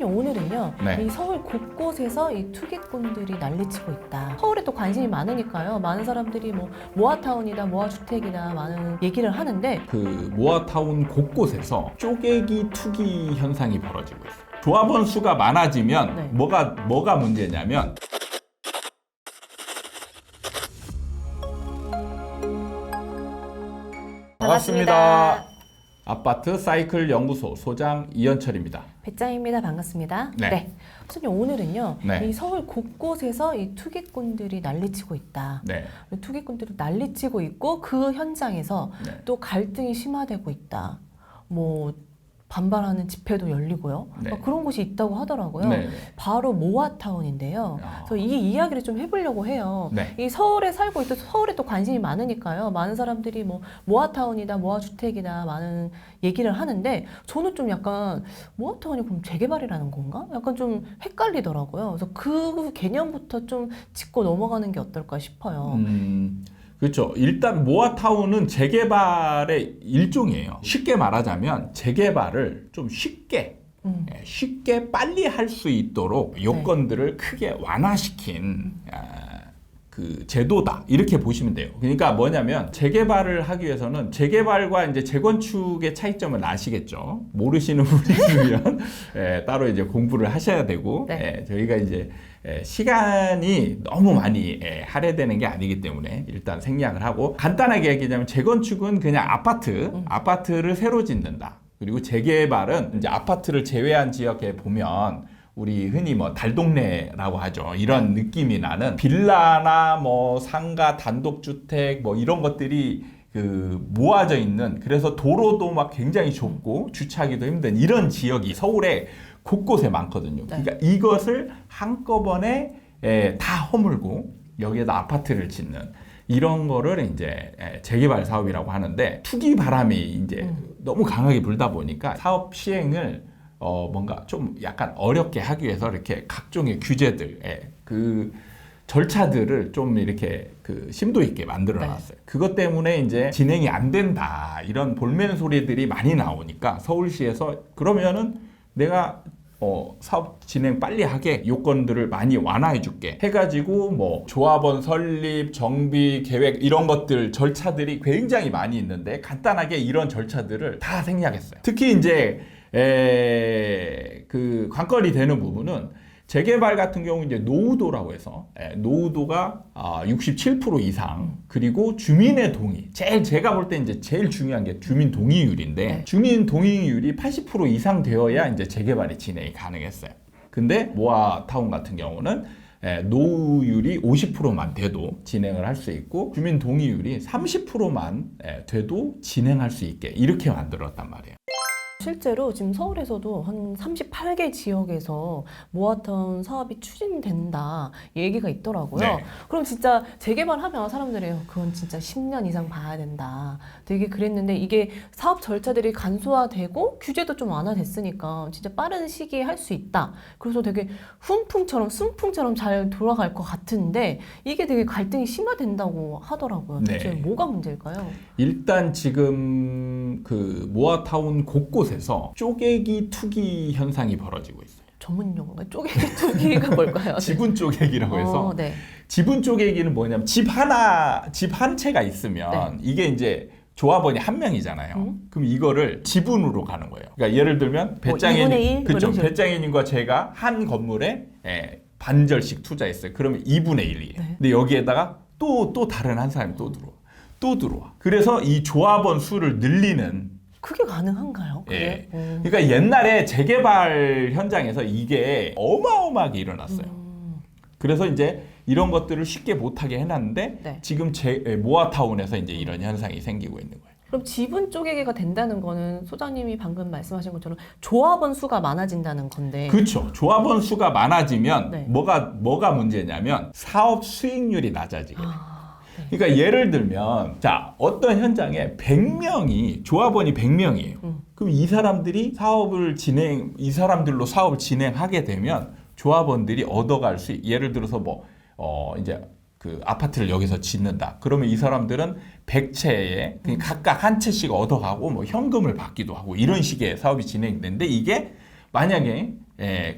선생님 오늘은요 네. 이 서울 곳곳에서 이 투기꾼들이 난리치고 있다. 서울에 또 관심이 많으니까요. 많은 사람들이 뭐 모아타운이다, 모아주택이다 많은 얘기를 하는데 그 모아타운 곳곳에서 쪼개기 투기 현상이 벌어지고 있어요. 조합원 수가 많아지면 네. 뭐가 문제냐면 반갑습니다. 아파트 사이클 연구소 소장 이현철입니다. 배짱입니다. 반갑습니다. 네. 선생님 오늘은요 네. 이 서울 곳곳에서 이 투기꾼들이 난리치고 있다. 네. 투기꾼들이 난리치고 있고 그 현장에서 네. 또 갈등이 심화되고 있다. 뭐 반발하는 집회도 열리고요. 네. 그런 곳이 있다고 하더라고요. 네. 바로 모아타운인데요. 그래서 이 이야기를 좀 해보려고 해요. 네. 이 서울에 살고 있고 서울에 또 관심이 많으니까요. 많은 사람들이 뭐 모아타운이다, 모아주택이다 많은 얘기를 하는데 저는 좀 약간 모아타운이 그럼 재개발이라는 건가? 약간 좀 헷갈리더라고요. 그래서 그 개념부터 좀 짚고 넘어가는 게 어떨까 싶어요. 그렇죠. 일단 모아타운은 재개발의 일종이에요. 쉽게 말하자면 재개발을 좀 쉽게 빨리 할 수 있도록 요건들을 크게 완화시킨 그 제도다 이렇게 보시면 돼요. 그러니까 뭐냐면 재개발을 하기 위해서는 재개발과 이제 재건축의 차이점을 아시겠죠. 모르시는 분이시면 따로 이제 공부를 하셔야 되고 네. 저희가 이제 시간이 너무 많이 할애되는 게 아니기 때문에 일단 생략을 하고 간단하게 얘기하자면 재건축은 그냥 아파트를 새로 짓는다. 그리고 재개발은 이제 아파트를 제외한 지역에 보면 우리 흔히 뭐 달동네라고 하죠. 이런 느낌이 나는 빌라나 뭐 상가, 단독주택 뭐 이런 것들이 그 모아져 있는 그래서 도로도 막 굉장히 좁고 주차하기도 힘든 이런 지역이 서울에 곳곳에 많거든요. 네. 그러니까 이것을 한꺼번에 다 허물고 여기에다 아파트를 짓는 이런 거를 이제 재개발 사업이라고 하는데 투기 바람이 이제 너무 강하게 불다 보니까 사업 시행을 뭔가 좀 약간 어렵게 하기 위해서 이렇게 각종의 규제들, 그 절차들을 좀 이렇게 그 심도 있게 만들어 놨어요. 그것 때문에 이제 진행이 안 된다. 이런 볼멘 소리들이 많이 나오니까 서울시에서 그러면은 내가 사업 진행 빨리 하게 요건들을 많이 완화해 줄게 해가지고 뭐 조합원 설립, 정비, 계획 이런 것들 절차들이 굉장히 많이 있는데 간단하게 이런 절차들을 다 생략했어요. 특히 이제 그 관건이 되는 부분은 재개발 같은 경우 이제 노후도라고 해서 노후도가 67% 이상 그리고 주민의 동의 제가 볼 때 이제 제일 중요한 게 주민 동의율인데 주민 동의율이 80% 이상 되어야 이제 재개발이 진행이 가능했어요. 근데 모아타운 같은 경우는 노후율이 50%만 돼도 진행을 할 수 있고 주민 동의율이 30%만 돼도 진행할 수 있게 이렇게 만들었단 말이에요. 실제로 지금 서울에서도 한 38개 지역에서 모아타운 사업이 추진된다 얘기가 있더라고요. 네. 그럼 진짜 재개발하면 사람들이 그건 진짜 10년 이상 봐야 된다. 되게 그랬는데 이게 사업 절차들이 간소화되고 규제도 좀 완화됐으니까 진짜 빠른 시기에 할 수 있다. 그래서 되게 순풍처럼 잘 돌아갈 것 같은데 이게 되게 갈등이 심화된다고 하더라고요. 대체 뭐가 문제일까요? 일단 지금 그 모아타운 곳곳에서 쪼개기 투기 현상이 벌어지고 있어요. 전문 용어가 쪼개기 투기가 뭘까요? 지분 쪼개기라고 해서 네. 지분 쪼개기는 뭐냐면 집 한 채가 있으면 이게 이제 조합원이 한 명이잖아요. 그럼 이거를 지분으로 가는 거예요. 그러니까 예를 들면 배짱이님, 그렇죠. 배짱이님과 제가 한 건물에 반절씩 투자했어요. 그러면 2분의 1이에요. 근데 여기에다가 또 다른 한 사람이 또 들어와. 그래서 이 조합원 수를 늘리는 그게 가능한가요? 예. 그러니까 옛날에 재개발 현장에서 이게 어마어마하게 일어났어요. 그래서 이제 이런 것들을 쉽게 못하게 해놨는데 지금 모아타운에서 이제 이런 현상이 생기고 있는 거예요. 그럼 지분 쪼개기가 된다는 거는 소장님이 방금 말씀하신 것처럼 조합원 수가 많아진다는 건데. 그렇죠. 조합원 수가 많아지면 뭐가 문제냐면 사업 수익률이 낮아지게 돼요. 그러니까 예를 들면 자 어떤 현장에 100명이 조합원이 100명이에요. 그럼 이 사람들로 사업을 진행하게 되면 조합원들이 얻어갈 수 예를 들어서 이제 그 아파트를 여기서 짓는다. 그러면 이 사람들은 100채에 각각 한 채씩 얻어가고 뭐 현금을 받기도 하고 이런 식의 사업이 진행되는데 이게 만약에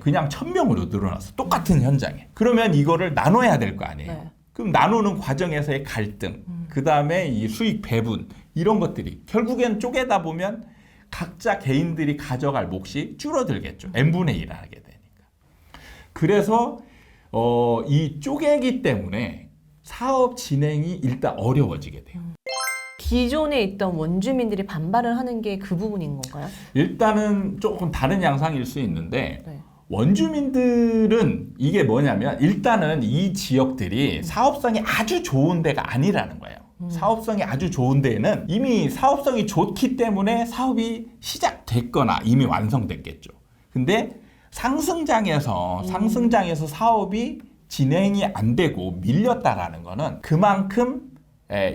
그냥 1000명으로 늘어났어. 똑같은 현장에. 그러면 이거를 나눠야 될 거 아니에요. 네. 그럼 나누는 과정에서의 갈등, 그 다음에 이 수익 배분 이런 것들이 결국엔 쪼개다 보면 각자 개인들이 가져갈 몫이 줄어들겠죠. n분의 1 하게 되니까. 그래서 이 쪼개기 때문에 사업 진행이 일단 어려워지게 돼요. 기존에 있던 원주민들이 반발을 하는 게 그 부분인 건가요? 일단은 조금 다른 양상일 수 있는데 네. 원주민들은 이게 뭐냐면 일단은 이 지역들이 사업성이 아주 좋은 데가 아니라는 거예요. 사업성이 아주 좋은 데에는 이미 사업성이 좋기 때문에 사업이 시작됐거나 이미 완성됐겠죠. 근데 상승장에서 사업이 진행이 안 되고 밀렸다라는 거는 그만큼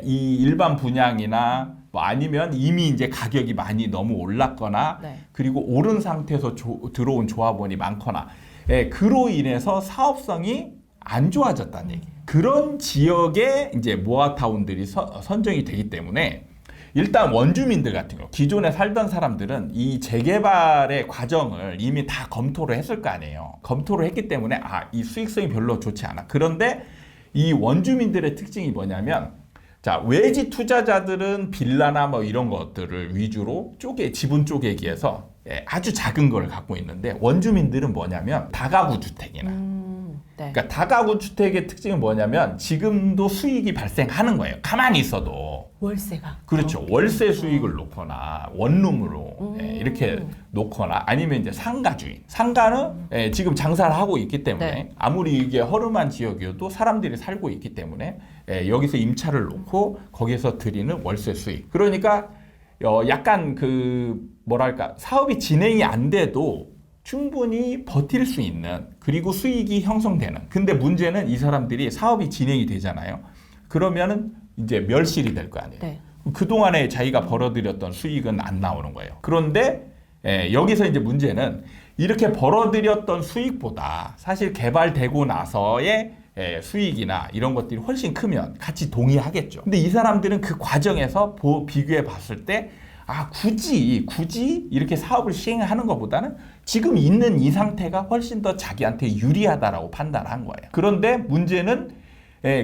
이 일반 분양이나 뭐 아니면 이미 이제 가격이 많이 너무 올랐거나 네. 그리고 오른 상태에서 들어온 조합원이 많거나 그로 인해서 사업성이 안 좋아졌다는 얘기예요. 그런 지역에 이제 모아타운들이 선정이 되기 때문에 일단 원주민들 같은 경우 기존에 살던 사람들은 이 재개발의 과정을 이미 다 검토를 했을 거 아니에요. 검토를 했기 때문에 이 수익성이 별로 좋지 않아. 그런데 이 원주민들의 특징이 뭐냐면 자, 외지 투자자들은 빌라나 뭐 이런 것들을 위주로 지분 쪼개기에서 아주 작은 걸 갖고 있는데 원주민들은 뭐냐면 다가구 주택이나 네. 그러니까 다가구 주택의 특징은 뭐냐면 지금도 수익이 발생하는 거예요. 가만히 있어도. 월세가. 그렇죠. 월세 수익을 놓거나 원룸으로 이렇게 놓거나 아니면 이제 상가주인. 상가는 지금 장사를 하고 있기 때문에 네. 아무리 이게 허름한 지역이어도 사람들이 살고 있기 때문에 여기서 임차를 놓고 거기서 드리는 월세 수익. 그러니까 약간 뭐랄까 사업이 진행이 안 돼도 충분히 버틸 수 있는 그리고 수익이 형성되는. 근데 문제는 이 사람들이 사업이 진행이 되잖아요. 그러면은 이제 멸실이 될 거 아니에요. 네. 그동안에 자기가 벌어들였던 수익은 안 나오는 거예요. 그런데 여기서 이제 문제는 이렇게 벌어들였던 수익보다 사실 개발되고 나서의 수익이나 이런 것들이 훨씬 크면 같이 동의하겠죠. 근데 이 사람들은 그 과정에서 비교해 봤을 때 굳이 이렇게 사업을 시행하는 것보다는 지금 있는 이 상태가 훨씬 더 자기한테 유리하다라고 판단한 거예요. 그런데 문제는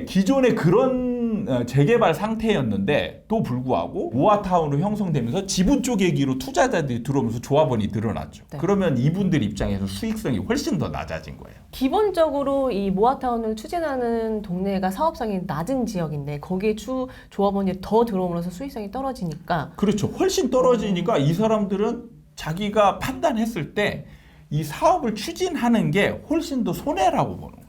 기존에 그런 재개발 상태였는데 또 불구하고 모아타운으로 형성되면서 지분 쪼개기로 투자자들이 들어오면서 조합원이 늘어났죠. 네. 그러면 이분들 입장에서 수익성이 훨씬 더 낮아진 거예요. 기본적으로 이 모아타운을 추진하는 동네가 사업성이 낮은 지역인데 거기에 조합원이 더 들어오면서 수익성이 떨어지니까 그렇죠. 훨씬 떨어지니까 이 사람들은 자기가 판단했을 때 이 사업을 추진하는 게 훨씬 더 손해라고 보는 거예요.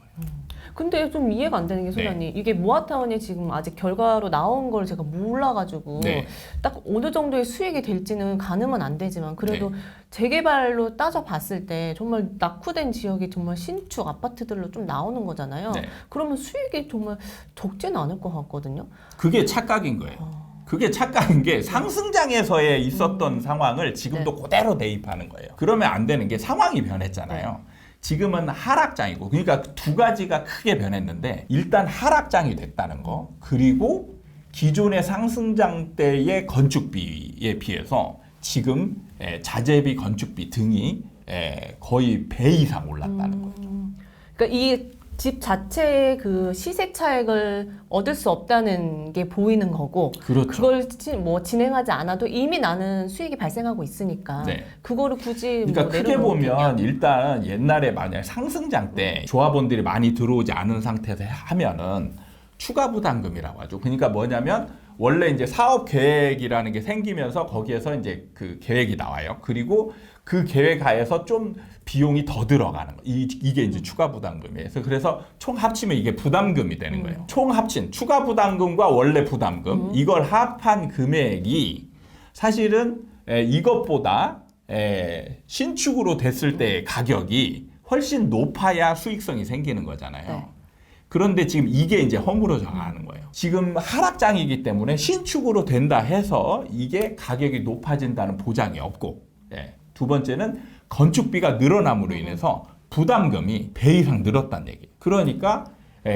근데 좀 이해가 안 되는 게 소장님 이게 모아타운이 지금 아직 결과로 나온 걸 제가 몰라가지고 네. 딱 어느 정도의 수익이 될지는 가늠은 안 되지만 그래도 재개발로 따져봤을 때 정말 낙후된 지역이 정말 신축 아파트들로 좀 나오는 거잖아요. 네. 그러면 수익이 정말 적지는 않을 것 같거든요. 그게 착각인 거예요. 그게 착각인 게 상승장에서의 있었던 상황을 지금도 그대로 대입하는 거예요. 그러면 안 되는 게 상황이 변했잖아요. 지금은 하락장이고 그러니까 두 가지가 크게 변했는데 일단 하락장이 됐다는 거 그리고 기존의 상승장 때의 건축비에 비해서 지금 자재비 건축비 등이 거의 배 이상 올랐다는 거예요. 그러니까 이 집 자체의 그 시세 차익을 얻을 수 없다는 게 보이는 거고 그렇죠. 그걸 뭐 진행하지 않아도 이미 나는 수익이 발생하고 있으니까 네. 그거를 굳이 그러니까 뭐 크게 내려놓겠냐. 보면 일단 옛날에 만약 상승장 때 조합원들이 많이 들어오지 않은 상태에서 하면은 추가 부담금이라고 하죠. 그러니까 뭐냐면 원래 이제 사업 계획이라는 게 생기면서 거기에서 이제 그 계획이 나와요. 그리고 그 계획 하에서 좀 비용이 더 들어가는 거. 이게 이제 추가 부담금이에요. 그래서 총 합치면 이게 부담금이 되는 거예요. 총 합친 추가 부담금과 원래 부담금 이걸 합한 금액이 사실은 이것보다 신축으로 됐을 때의 가격이 훨씬 높아야 수익성이 생기는 거잖아요. 네. 그런데 지금 이게 이제 허물어져 가는 거예요. 지금 하락장이기 때문에 신축으로 된다 해서 이게 가격이 높아진다는 보장이 없고, 두 번째는 건축비가 늘어남으로 인해서 부담금이 배 이상 늘었다는 얘기예요. 그러니까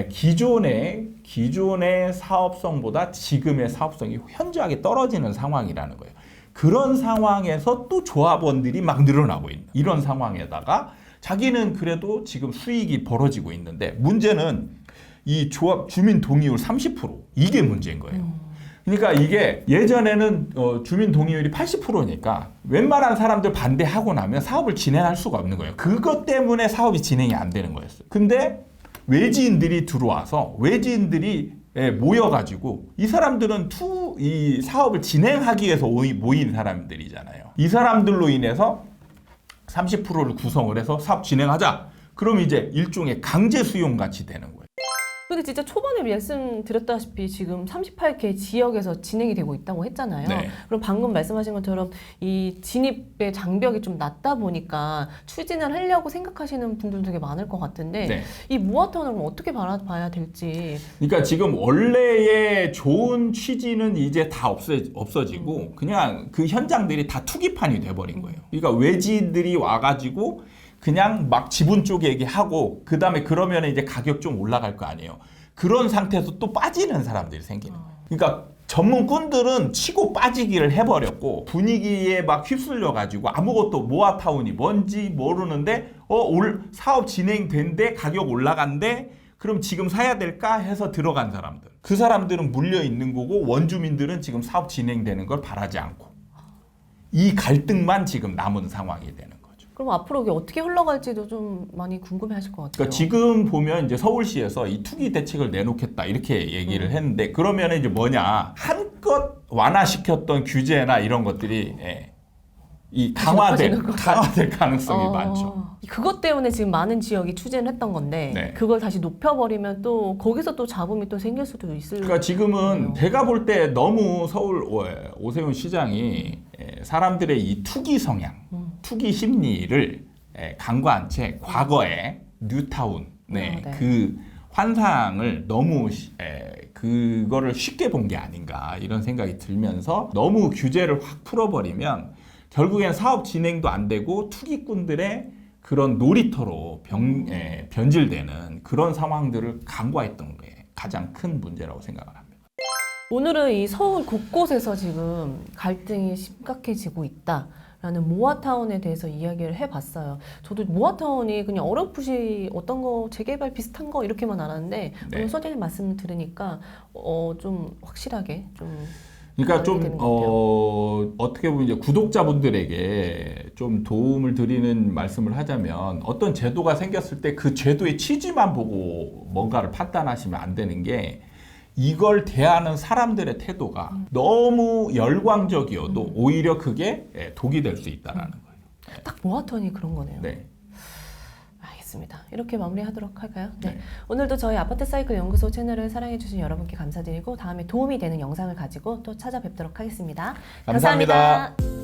기존의 사업성보다 지금의 사업성이 현저하게 떨어지는 상황이라는 거예요. 그런 상황에서 또 조합원들이 막 늘어나고 있는 이런 상황에다가 자기는 그래도 지금 수익이 벌어지고 있는데 문제는 이 조합 주민 동의율 30% 이게 문제인 거예요. 그러니까 이게 예전에는 주민 동의율이 80%니까 웬만한 사람들 반대하고 나면 사업을 진행할 수가 없는 거예요. 그것 때문에 사업이 진행이 안 되는 거였어요. 근데 외지인들이 들어와서 외지인들이 모여가지고 이 사람들은 이 사업을 진행하기 위해서 모인 사람들이잖아요. 이 사람들로 인해서 30%를 구성을 해서 사업 진행하자. 그럼 이제 일종의 강제 수용 같이 되는 거예요. 근데 진짜 초반에 말씀드렸다시피 지금 38개 지역에서 진행이 되고 있다고 했잖아요. 네. 그럼 방금 말씀하신 것처럼 이 진입의 장벽이 좀 낮다 보니까 추진을 하려고 생각하시는 분들도 되게 많을 것 같은데 네. 이 모아타운을 그럼 어떻게 바라봐야 될지. 그러니까 지금 원래의 좋은 취지는 이제 다 없어지고 그냥 그 현장들이 다 투기판이 돼버린 거예요. 그러니까 외지인들이 와가지고 그냥 막 지분 쪼개기 하고 그 다음에 그러면 이제 가격 좀 올라갈 거 아니에요. 그런 상태에서 또 빠지는 사람들이 생기는 거예요. 그러니까 전문꾼들은 치고 빠지기를 해버렸고 분위기에 막 휩쓸려가지고 아무것도 모아타운이 뭔지 모르는데 사업 진행된대 가격 올라간대 그럼 지금 사야 될까 해서 들어간 사람들. 그 사람들은 물려 있는 거고 원주민들은 지금 사업 진행되는 걸 바라지 않고 이 갈등만 지금 남은 상황이 되는 거예요. 그럼 앞으로 이게 어떻게 흘러갈지도 좀 많이 궁금해하실 것 같아요. 그러니까 지금 보면 이제 서울시에서 이 투기 대책을 내놓겠다 이렇게 얘기를 했는데 그러면 이제 뭐냐 한껏 완화시켰던 규제나 이런 것들이 이 강화될 가능성이 많죠. 그것 때문에 지금 많은 지역이 추진을 했던 건데 네. 그걸 다시 높여버리면 또 거기서 또 잡음이 또 생길 수도 있을. 그러니까 지금은 제가 볼 때 너무 서울 오세훈 시장이 사람들의 이 투기 성향, 투기 심리를 간과한 채 과거에 뉴타운 네. 그 환상을 너무 그거를 쉽게 본 게 아닌가 이런 생각이 들면서 너무 규제를 확 풀어버리면 결국엔 사업 진행도 안 되고 투기꾼들의 그런 놀이터로 변질되는 그런 상황들을 간과했던 게 가장 큰 문제라고 생각을 합니다. 오늘은 이 서울 곳곳에서 지금 갈등이 심각해지고 있다라는 모아타운에 대해서 이야기를 해봤어요. 저도 모아타운이 그냥 어렴풋이 어떤 거 재개발 비슷한 거 이렇게만 알았는데 네. 오늘 소장님 말씀을 들으니까 좀 확실하게 좀. 그러니까 좀 어떻게 보면 이제 구독자분들에게 좀 도움을 드리는 말씀을 하자면 어떤 제도가 생겼을 때 그 제도의 취지만 보고 뭔가를 판단하시면 안 되는 게 이걸 대하는 사람들의 태도가 너무 열광적이어도 오히려 그게 독이 될 수 있다라는 거예요. 딱 모아타운이 그런 거네요. 네. 알겠습니다. 이렇게 마무리하도록 할까요? 네. 네. 오늘도 저희 아파트 사이클 연구소 채널을 사랑해주신 여러분께 감사드리고 다음에 도움이 되는 영상을 가지고 또 찾아뵙도록 하겠습니다. 감사합니다. 감사합니다.